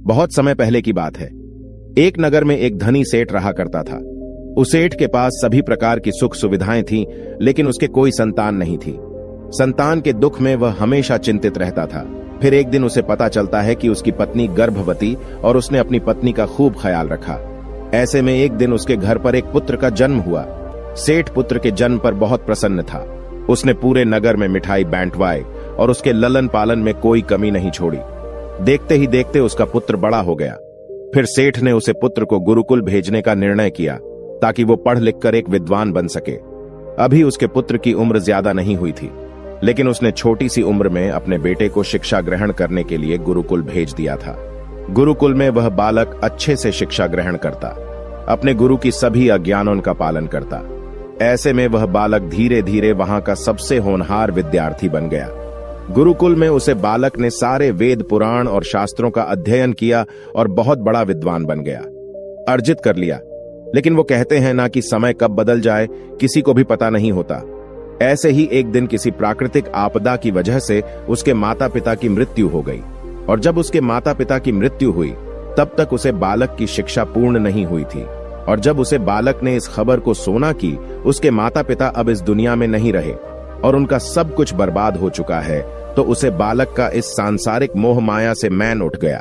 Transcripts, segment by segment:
बहुत समय पहले की बात है। एक नगर में एक धनी सेठ रहा करता था। उस सेठ के पास सभी प्रकार की सुख सुविधाएं थीं, लेकिन उसके कोई संतान नहीं थी। संतान के दुख में वह हमेशा चिंतित रहता था। फिर एक दिन उसे पता चलता है कि उसकी पत्नी गर्भवती और उसने अपनी पत्नी का खूब ख्याल रखा। ऐसे में एक दिन उसके घर पर एक पुत्र का जन्म हुआ। सेठ पुत्र के जन्म पर बहुत प्रसन्न था। उसने पूरे नगर में मिठाई बांटवाई और उसके ललन पालन में कोई कमी नहीं छोड़ी। देखते ही देखते उसका पुत्र बड़ा हो गया। फिर सेठ ने उसे पुत्र को गुरुकुल भेजने का निर्णय किया ताकि वो पढ़ लिख कर एक विद्वान बन सके। अभी उसके पुत्र की उम्र ज्यादा नहीं हुई थी, लेकिन उसने छोटी सी उम्र में अपने बेटे को शिक्षा ग्रहण करने के लिए गुरुकुल भेज दिया था। गुरुकुल में वह बालक अच्छे से शिक्षा ग्रहण करता, अपने गुरु की सभी आज्ञाओं का पालन करता। ऐसे में वह बालक धीरे धीरे वहां का सबसे होनहार विद्यार्थी बन गया। गुरुकुल में उसे बालक ने सारे वेद पुराण और शास्त्रों का अध्ययन किया और बहुत बड़ा विद्वान बन गया, अर्जित कर लिया। लेकिन वो कहते हैं ना कि समय कब बदल जाए किसी को भी पता नहीं होता। ऐसे ही एक दिन किसी प्राकृतिक आपदा की वजह से उसके माता पिता की मृत्यु हो गई, और जब उसके माता पिता की मृत्यु हुई तब तक उसे बालक की शिक्षा पूर्ण नहीं हुई थी। और जब उसे बालक ने इस खबर को सुना कि उसके माता पिता अब इस दुनिया में नहीं रहे और उनका सब कुछ बर्बाद हो चुका है, तो उसे बालक का इस सांसारिक मोह माया से मैन उठ गया।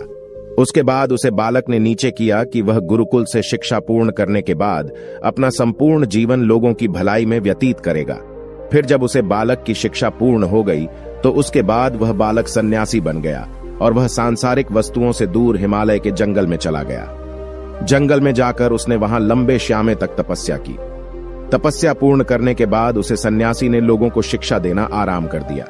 उसके बाद उसे बालक ने नीचे किया कि वह गुरुकुल से शिक्षा पूर्ण करने के बाद अपना संपूर्ण जीवन लोगों की भलाई में व्यतीत करेगा। फिर जब उसे बालक की शिक्षा पूर्ण हो गई तो उसके बाद वह बालक सन्यासी बन गया और वह सांसारिक वस्तुओं से दूर हिमालय के जंगल में चला गया। जंगल में जाकर उसने वहां लंबे श्यामे तक तपस्या की। तपस्या पूर्ण करने के बाद उसे सन्यासी ने लोगों को शिक्षा देना आराम कर दिया।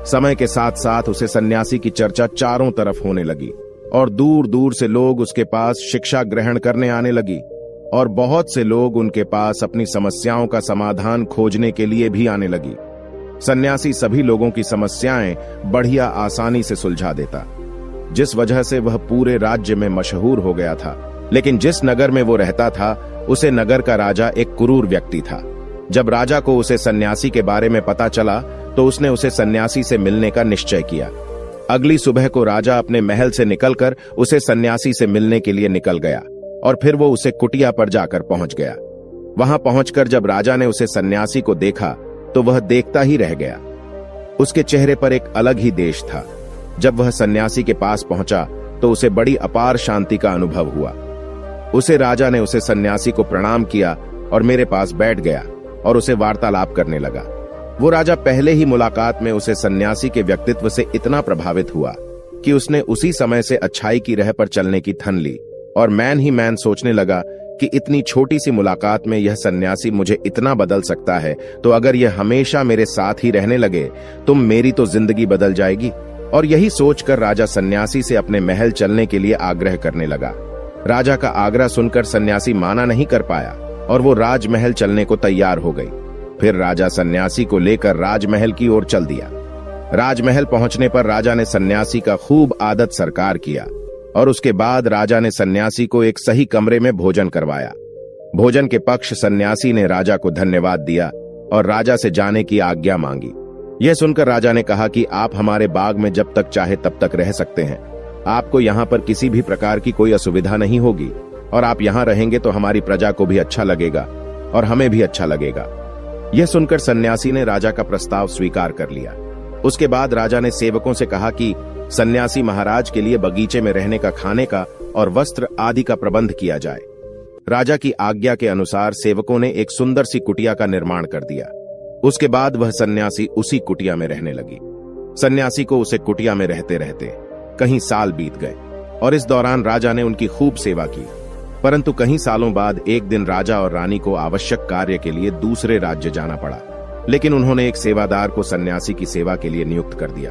समय के साथ साथ उसे सन्यासी की चर्चा चारों तरफ होने लगी और दूर दूर से लोग उसके पास शिक्षा ग्रहण करने आने लगी, और बहुत से लोग उनके पास अपनी समस्याओं का समाधान खोजने के लिए भी आने लगी। सन्यासी सभी लोगों की समस्याएं बढ़िया आसानी से सुलझा देता, जिस वजह से वह पूरे राज्य में मशहूर हो गया था। लेकिन जिस नगर में वो रहता था उसे नगर का राजा एक क्रूर व्यक्ति था। जब राजा को उसे सन्यासी के बारे में पता चला तो उसने उसे सन्यासी से मिलने का निश्चय किया। अगली सुबह को राजा अपने महल से निकलकर उसे सन्यासी से मिलने के लिए निकल गया, और फिर वो उसे कुटिया पर जाकर पहुंच गया। वहां पहुंचकर जब राजा ने उसे सन्यासी को देखा तो वह देखता ही रह गया। उसके चेहरे पर एक अलग ही देश था। जब वह सन्यासी के पास पहुंचा तो उसे बड़ी अपार शांति का अनुभव हुआ। उसे राजा ने उसे सन्यासी को प्रणाम किया और मेरे पास बैठ गया और उसे वार्तालाप करने लगा। वो राजा पहले ही मुलाकात में उसे सन्यासी के व्यक्तित्व से इतना प्रभावित हुआ कि उसने उसी समय से अच्छाई की राह पर चलने की ठन ली, और मैन ही मैन सोचने लगा कि इतनी छोटी सी मुलाकात में यह सन्यासी मुझे इतना बदल सकता है, तो अगर यह हमेशा मेरे साथ ही रहने लगे तो मेरी तो जिंदगी बदल जाएगी। और यही सोचकर राजा सन्यासी से अपने महल चलने के लिए आग्रह करने लगा। राजा का आग्रह सुनकर सन्यासी माना नहीं कर पाया और वो राजमहल चलने को तैयार हो गई। फिर राजा सन्यासी को लेकर राजमहल की ओर चल दिया। राजमहल पहुंचने पर राजा ने सन्यासी का खूब आदर सत्कार किया, और उसके बाद राजा ने सन्यासी को एक सही कमरे में भोजन करवाया। भोजन के पक्ष सन्यासी ने राजा को धन्यवाद दिया और राजा से जाने की आज्ञा मांगी। यह सुनकर राजा ने कहा कि आप हमारे बाग में जब तक चाहे तब तक रह सकते हैं। आपको यहाँ पर किसी भी प्रकार की कोई असुविधा नहीं होगी, और आप यहाँ रहेंगे तो हमारी प्रजा को भी अच्छा लगेगा और हमें भी अच्छा लगेगा। यह सुनकर सन्यासी ने राजा का प्रस्ताव स्वीकार कर लिया। उसके बाद राजा ने सेवकों से कहा कि सन्यासी महाराज के लिए बगीचे में रहने का, खाने का और वस्त्र आदि का प्रबंध किया जाए। राजा की आज्ञा के अनुसार सेवकों ने एक सुंदर सी कुटिया का निर्माण कर दिया। उसके बाद वह सन्यासी उसी कुटिया में रहने लगी। सन्यासी को उसे कुटिया में रहते रहते कहीं साल बीत गए, और इस दौरान राजा ने उनकी खूब सेवा की। परंतु कई सालों बाद एक दिन राजा और रानी को आवश्यक कार्य के लिए दूसरे राज्य जाना पड़ा, लेकिन उन्होंने एक सेवादार को सन्यासी की सेवा के लिए नियुक्त कर दिया।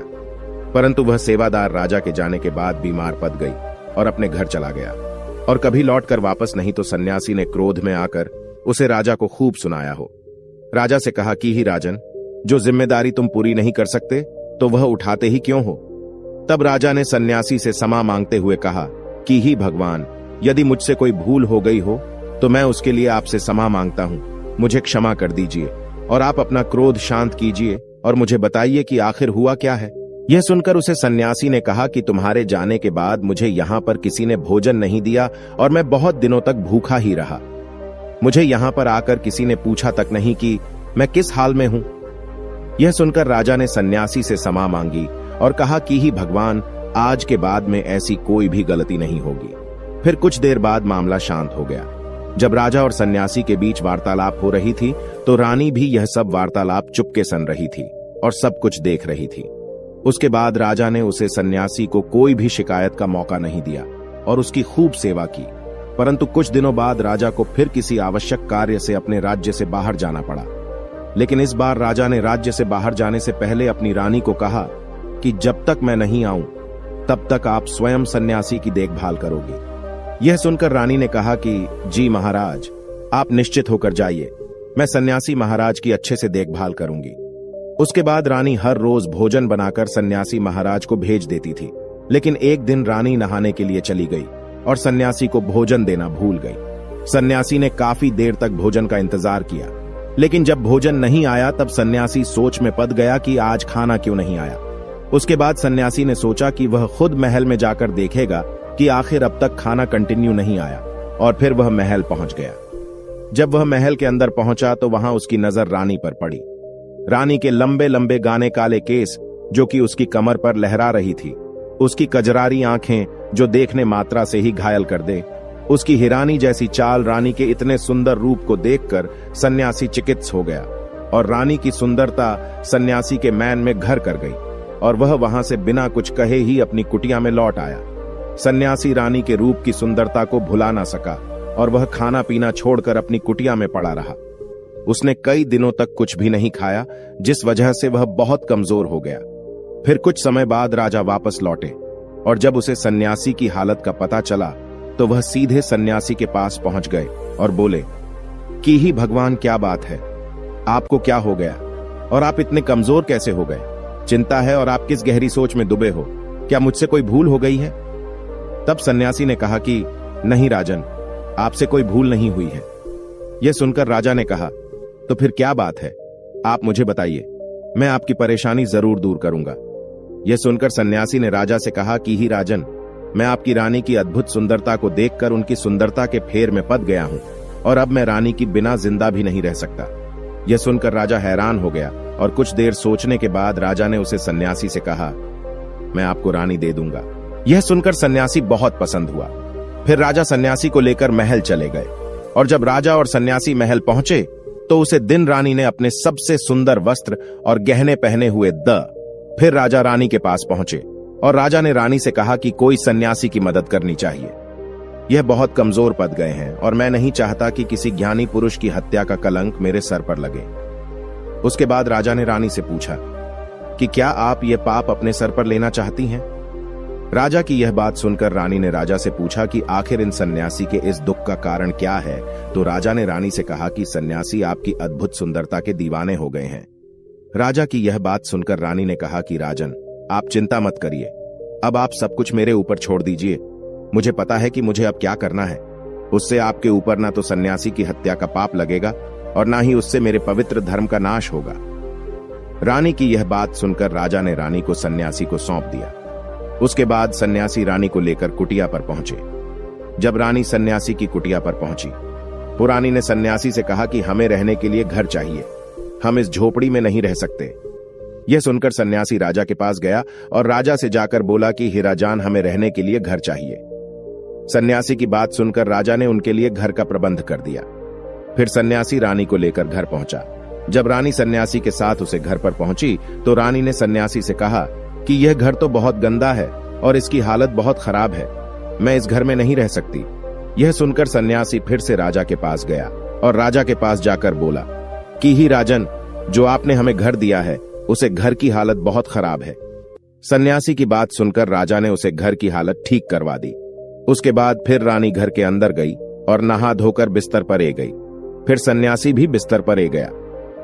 परंतु वह सेवादार राजा के जाने के बाद बीमार पड़ गई और अपने घर चला गया, और कभी लौटकर वापस नहीं। तो सन्यासी ने क्रोध में आकर उसे राजा को खूब सुनाया हो। राजा से कहा कि ही राजन, जो जिम्मेदारी तुम पूरी नहीं कर सकते तो वह उठाते ही क्यों हो। तब राजा ने सन्यासी से क्षमा मांगते हुए कहा कि ही भगवान, यदि मुझसे कोई भूल हो गई हो तो मैं उसके लिए आपसे क्षमा मांगता हूँ। मुझे क्षमा कर दीजिए और आप अपना क्रोध शांत कीजिए और मुझे बताइए कि आखिर हुआ क्या है। यह सुनकर उसे सन्यासी ने कहा कि तुम्हारे जाने के बाद मुझे यहां पर किसी ने भोजन नहीं दिया और मैं बहुत दिनों तक भूखा ही रहा। मुझे यहां पर आकर किसी ने पूछा तक नहीं कि मैं किस हाल में हूं। यह सुनकर राजा ने सन्यासी से क्षमा मांगी और कहा कि ही भगवान, आज के बाद में ऐसी कोई भी गलती नहीं होगी। फिर कुछ देर बाद मामला शांत हो गया। जब राजा और सन्यासी के बीच वार्तालाप हो रही थी तो रानी भी यह सब वार्तालाप चुपके सुन रही थी और सब कुछ देख रही थी। उसके बाद राजा ने उसे सन्यासी को कोई भी शिकायत का मौका नहीं दिया और उसकी खूब सेवा की। परंतु कुछ दिनों बाद राजा को फिर किसी आवश्यक कार्य से अपने राज्य से बाहर जाना पड़ा। लेकिन इस बार राजा ने राज्य से बाहर जाने से पहले अपनी रानी को कहा कि जब तक मैं नहीं आऊं तब तक आप स्वयं सन्यासी की देखभाल करोगी। यह सुनकर रानी ने कहा कि जी महाराज, आप निश्चित होकर जाइए, मैं सन्यासी महाराज की अच्छे से देखभाल करूंगी। उसके बाद रानी हर रोज भोजन बनाकर सन्यासी महाराज को भेज देती थी। लेकिन एक दिन रानी नहाने के लिए चली गई और सन्यासी को भोजन देना भूल गई। सन्यासी ने काफी देर तक भोजन का इंतजार किया, लेकिन जब भोजन नहीं आया तब सन्यासी सोच में पड़ गया कि आज खाना क्यों नहीं आया। उसके बाद सन्यासी ने सोचा कि वह खुद महल में जाकर देखेगा कि आखिर अब तक खाना कंटिन्यू नहीं आया, और फिर वह महल पहुंच गया। जब वह महल के अंदर पहुंचा तो वहां उसकी नजर रानी पर पड़ी। रानी के लंबे लंबे गाने काले केस जो कि उसकी कमर पर लहरा रही थी, उसकी कजरारी आंखें जो देखने मात्रा से ही घायल कर दे, उसकी हिरानी जैसी चाल, रानी के इतने सुंदर रूप को देखकर सन्यासी चिकित्स हो गया और रानी की सुंदरता सन्यासी के मैन में घर कर गई और वह वहां से बिना कुछ कहे ही अपनी कुटिया में लौट आया। सन्यासी रानी के रूप की सुंदरता को भुला ना सका और वह खाना पीना छोड़कर अपनी कुटिया में पड़ा रहा। उसने कई दिनों तक कुछ भी नहीं खाया, जिस वजह से वह बहुत कमजोर हो गया। फिर कुछ समय बाद राजा वापस लौटे और जब उसे सन्यासी की हालत का पता चला तो वह सीधे सन्यासी के पास पहुंच गए और बोले कि ही भगवान, क्या बात है, आपको क्या हो गया और आप इतने कमजोर कैसे हो गए? चिंता है और आप किस गहरी सोच में डूबे हो? क्या मुझसे कोई भूल हो गई है? तब सन्यासी ने कहा कि नहीं राजन, आपसे कोई भूल नहीं हुई है। यह सुनकर राजा ने कहा, तो फिर क्या बात है, आप मुझे बताइए, मैं आपकी परेशानी जरूर दूर करूंगा। यह सुनकर सन्यासी ने राजा से कहा कि ही राजन, मैं आपकी रानी की अद्भुत सुंदरता को देखकर उनकी सुंदरता के फेर में पड़ गया हूं और अब मैं रानी की बिना जिंदा भी नहीं रह सकता। यह सुनकर राजा हैरान हो गया और कुछ देर सोचने के बाद राजा ने उसे सन्यासी से कहा, मैं आपको रानी दे दूंगा। यह सुनकर सन्यासी बहुत पसंद हुआ। फिर राजा सन्यासी को लेकर महल चले गए और जब राजा और सन्यासी महल पहुंचे तो उसे दिन रानी ने अपने सबसे सुंदर वस्त्र और गहने पहने हुए फिर राजा रानी के पास पहुंचे और राजा ने रानी से कहा कि कोई सन्यासी की मदद करनी चाहिए। यह बहुत कमजोर पड़ गए हैं और मैं नहीं चाहता कि किसी ज्ञानी पुरुष की हत्या का कलंक मेरे सर पर लगे। उसके बाद राजा ने रानी से पूछा कि क्या आप यह पाप अपने सर पर लेना चाहती हैं? राजा की यह बात सुनकर रानी ने राजा से पूछा कि आखिर इन सन्यासी के इस दुख का कारण क्या है। तो राजा ने रानी से कहा कि सन्यासी आपकी अद्भुत सुंदरता के दीवाने हो गए हैं। राजा की यह बात सुनकर रानी ने कहा कि राजन, आप चिंता मत करिए, अब आप सब कुछ मेरे ऊपर छोड़ दीजिए। मुझे पता है कि मुझे अब क्या करना है। उससे आपके ऊपर ना तो सन्यासी की हत्या का पाप लगेगा और ना ही उससे मेरे पवित्र धर्म का नाश होगा। रानी की यह बात सुनकर राजा ने रानी को सन्यासी को सौंप दिया। उसके बाद सन्यासी रानी को लेकर कुटिया पर पहुंचे। जब रानी सन्यासी की कुटिया पर पहुंची तो रानी ने सन्यासी से कहा कि हमें रहने के लिए घर चाहिए, हम इस झोपड़ी में नहीं रह सकते। यह सुनकर सन्यासी राजा के पास गया और राजा से जाकर बोला कि हीराजान, हमें रहने के लिए घर चाहिए। सन्यासी की बात सुनकर राजा ने उनके लिए घर का प्रबंध कर दिया। फिर सन्यासी रानी को लेकर घर पहुंचा। जब रानी सन्यासी के साथ उसे घर पर पहुंची तो रानी ने सन्यासी से कहा कि यह घर तो बहुत गंदा है और इसकी हालत बहुत खराब है, मैं इस घर में नहीं रह सकती। यह सुनकर सन्यासी फिर से राजा के पास गया और राजा के पास जाकर बोला कि ही राजन, जो आपने हमें घर दिया है उसे घर की हालत बहुत खराब है। सन्यासी की बात सुनकर राजा ने उसे घर की हालत ठीक करवा दी। उसके बाद फिर रानी घर के अंदर गई और नहा धोकर बिस्तर पर ए गई। फिर सन्यासी भी बिस्तर पर ए गया।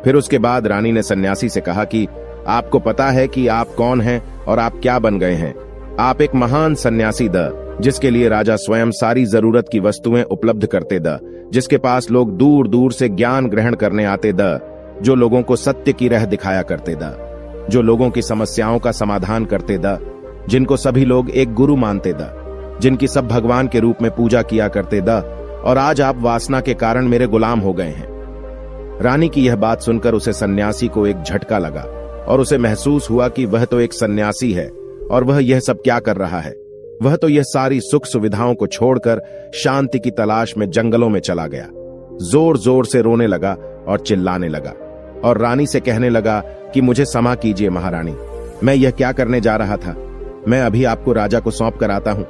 फिर उसके बाद रानी ने सन्यासी से कहा कि आपको पता है कि आप कौन हैं और आप क्या बन गए हैं। आप एक महान सन्यासी जिसके लिए राजा स्वयं सारी जरूरत की वस्तुएं उपलब्ध करते जिसके पास लोग दूर दूर से ज्ञान ग्रहण करने आते जो लोगों को सत्य की राह दिखाया करते जो लोगों की समस्याओं का समाधान करते द, जिनको सभी लोग एक गुरु मानते द, जिनकी सब भगवान के रूप में पूजा किया करते द, और आज आप वासना के कारण मेरे गुलाम हो गए हैं। रानी की यह बात सुनकर उसे सन्यासी को एक झटका लगा और उसे महसूस हुआ कि वह तो एक सन्यासी है और वह यह सब क्या कर रहा है। वह तो यह सारी सुख सुविधाओं को छोड़कर शांति की तलाश में जंगलों में चला गया। जोर जोर से रोने लगा और चिल्लाने लगा और रानी से कहने लगा कि मुझे क्षमा कीजिए महारानी, मैं यह क्या करने जा रहा था। मैं अभी आपको राजा को सौंप कर आता हूं।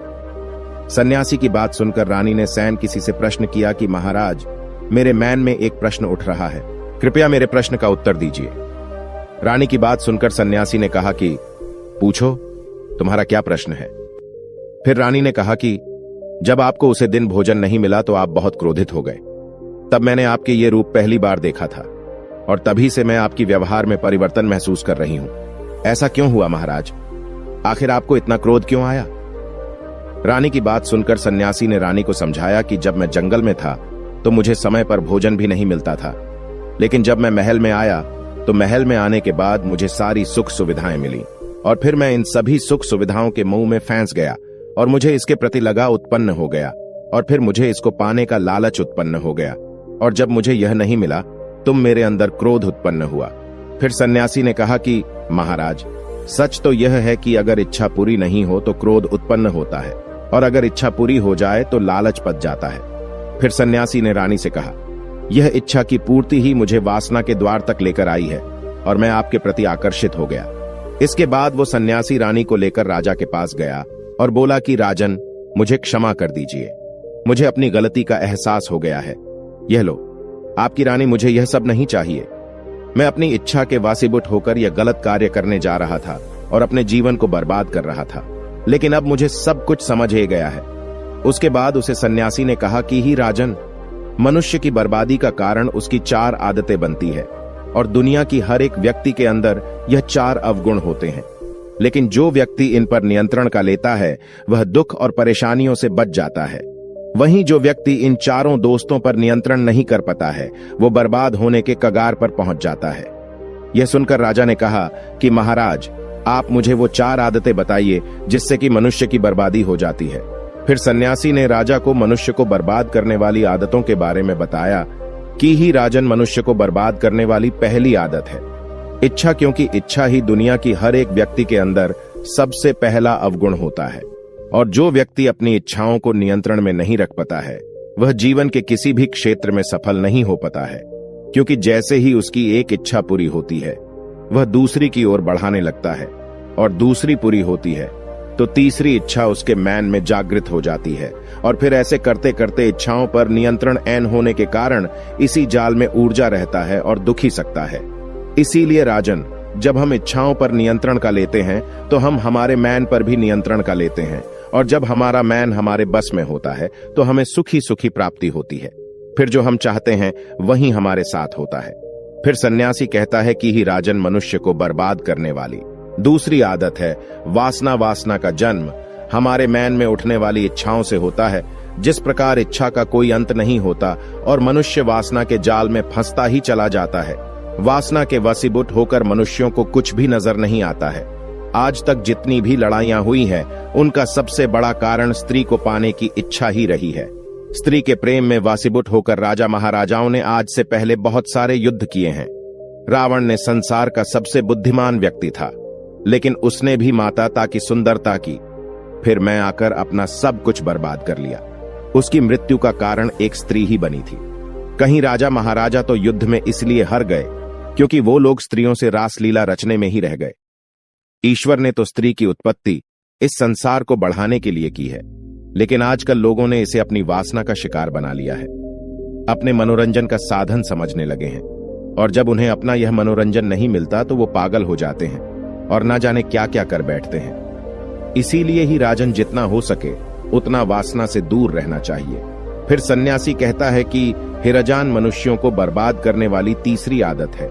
सन्यासी की बात सुनकर रानी ने सैन किसी से प्रश्न किया कि महाराज, मेरे मन में एक प्रश्न उठ रहा है, कृपया मेरे प्रश्न का उत्तर दीजिए। रानी की बात सुनकर सन्यासी ने कहा कि पूछो, तुम्हारा क्या प्रश्न है। फिर रानी ने कहा कि जब आपको उसे दिन भोजन नहीं मिला तो आप बहुत क्रोधित हो गए। तब मैंने आपके ये रूप पहली बार देखा था और तभी से मैं आपकी व्यवहार में परिवर्तन महसूस कर रही हूं। ऐसा क्यों हुआ महाराज? आखिर आपको इतना क्रोध क्यों आया? रानी की बात सुनकर सन्यासी ने रानी को समझाया कि जब मैं जंगल में था तो मुझे समय पर भोजन भी नहीं मिलता था, लेकिन जब मैं महल में आया तो महल में आने के बाद मुझे सारी सुख सुविधाएं मिली और फिर मैं इन सभी सुख सुविधाओं के मुंह में फंस गया और मुझे इसके प्रति लगाव उत्पन्न हो गया और फिर मुझे इसको पाने का लालच उत्पन्न हो गया और जब मुझे यह नहीं मिला तुम मेरे अंदर क्रोध उत्पन्न हुआ। फिर सन्यासी ने कहा कि महाराज, सच तो यह है कि अगर इच्छा पूरी नहीं हो तो क्रोध उत्पन्न होता है और अगर इच्छा पूरी हो जाए तो लालच पच जाता है। फिर सन्यासी ने रानी से कहा, यह इच्छा की पूर्ति ही मुझे वासना के द्वार तक लेकर आई है और मैं आपके प्रति आकर्षित हो गया। इसके बाद वो सन्यासी रानी को लेकर राजा के पास गया और बोला कि राजन, मुझे क्षमा कर दीजिए, मुझे अपनी गलती का एहसास हो गया है। यह लो, आपकी रानी, मुझे यह सब नहीं चाहिए। मैं अपनी इच्छा के वासीबुट होकर यह गलत कार्य करने जा रहा था और अपने जीवन को बर्बाद कर रहा था, लेकिन अब मुझे सब कुछ समझ ही गया है। उसके बाद उसे सन्यासी ने कहा कि ही राजन, मनुष्य की बर्बादी का कारण उसकी 4 आदतें बनती है और दुनिया की हर एक व्यक्ति के अंदर यह 4 अवगुण होते हैं, लेकिन जो व्यक्ति इन पर नियंत्रण का लेता है वह दुख और परेशानियों से बच जाता है। वहीं जो व्यक्ति इन 4 दोस्तों पर नियंत्रण नहीं कर पाता है वो बर्बाद होने के कगार पर पहुंच जाता है। यह सुनकर राजा ने कहा कि महाराज, आप मुझे वो 4 आदतें बताइए जिससे कि मनुष्य की बर्बादी हो जाती है। फिर सन्यासी ने राजा को मनुष्य को बर्बाद करने वाली आदतों के बारे में बताया कि ही राजन, मनुष्य को बर्बाद करने वाली पहली आदत है इच्छा, क्योंकि इच्छा ही दुनिया की हर एक व्यक्ति के अंदर सबसे पहला अवगुण होता है और जो व्यक्ति अपनी इच्छाओं को नियंत्रण में नहीं रख पाता है वह जीवन के किसी भी क्षेत्र में सफल नहीं हो पाता है, क्योंकि जैसे ही उसकी एक इच्छा पूरी होती है वह दूसरी की ओर बढ़ाने लगता है और दूसरी पूरी होती है तो तीसरी इच्छा उसके मन में जागृत हो जाती है और फिर ऐसे करते करते इच्छाओं पर नियंत्रण ऐन होने के कारण इसी जाल में ऊर्जा रहता है और दुखी सकता है। इसीलिए राजन, जब हम इच्छाओं पर नियंत्रण का लेते हैं तो हम हमारे मन पर भी नियंत्रण का लेते हैं और जब हमारा मन हमारे बस में होता है तो हमें सुखी सुखी प्राप्ति होती है। फिर जो हम चाहते हैं वही हमारे साथ होता है। फिर सन्यासी कहता है कि ही राजन, मनुष्य को बर्बाद करने वाली दूसरी आदत है वासना। वासना का जन्म हमारे मन में उठने वाली इच्छाओं से होता है। जिस प्रकार इच्छा का कोई अंत नहीं होता और मनुष्य वासना के जाल में फंसता ही चला जाता है, वासना के वशीभूत होकर मनुष्यों को कुछ भी नजर नहीं आता है। आज तक जितनी भी लड़ाइयां हुई हैं, उनका सबसे बड़ा कारण स्त्री को पाने की इच्छा ही रही है। स्त्री के प्रेम में वशीभूत होकर राजा महाराजाओं ने आज से पहले बहुत सारे युद्ध किए हैं। रावण ने संसार का सबसे बुद्धिमान व्यक्ति था, लेकिन उसने भी माता की सुंदरता की। फिर मैं आकर अपना सब कुछ बर्बाद कर लिया। उसकी मृत्यु का कारण एक स्त्री ही बनी थी। कहीं राजा महाराजा तो युद्ध में इसलिए हार गए क्योंकि वो लोग स्त्रियों से रासलीला रचने में ही रह गए। ईश्वर ने तो स्त्री की उत्पत्ति इस संसार को बढ़ाने के लिए की है, लेकिन आजकल लोगों ने इसे अपनी वासना का शिकार बना लिया है, अपने मनोरंजन का साधन समझने लगे हैं और जब उन्हें अपना यह मनोरंजन नहीं मिलता तो वो पागल हो जाते हैं और ना जाने क्या क्या कर बैठते हैं। इसीलिए ही राजन, जितना हो सके उतना वासना से दूर रहना चाहिए। फिर सन्यासी कहता है कि हिरजान, मनुष्यों को बर्बाद करने वाली तीसरी आदत है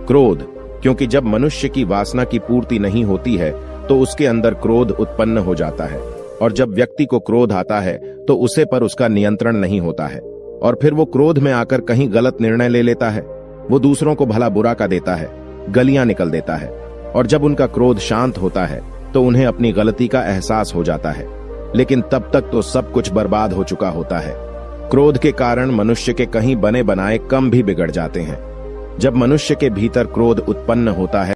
क्रोध, क्योंकि जब मनुष्य की वासना की पूर्ति नहीं होती है तो उसके अंदर क्रोध उत्पन्न हो जाता है और जब व्यक्ति को क्रोध आता है तो उसे पर उसका नियंत्रण नहीं होता है और फिर वो क्रोध में आकर कहीं गलत निर्णय ले लेता है। वो दूसरों को भला बुरा का देता है, गलियां निकल देता है और जब उनका क्रोध शांत होता है तो उन्हें अपनी गलती का एहसास हो जाता है, लेकिन तब तक तो सब कुछ बर्बाद हो चुका होता है। क्रोध के कारण मनुष्य के कहीं बने बनाए काम भी बिगड़ जाते हैं। जब मनुष्य के भीतर क्रोध उत्पन्न होता है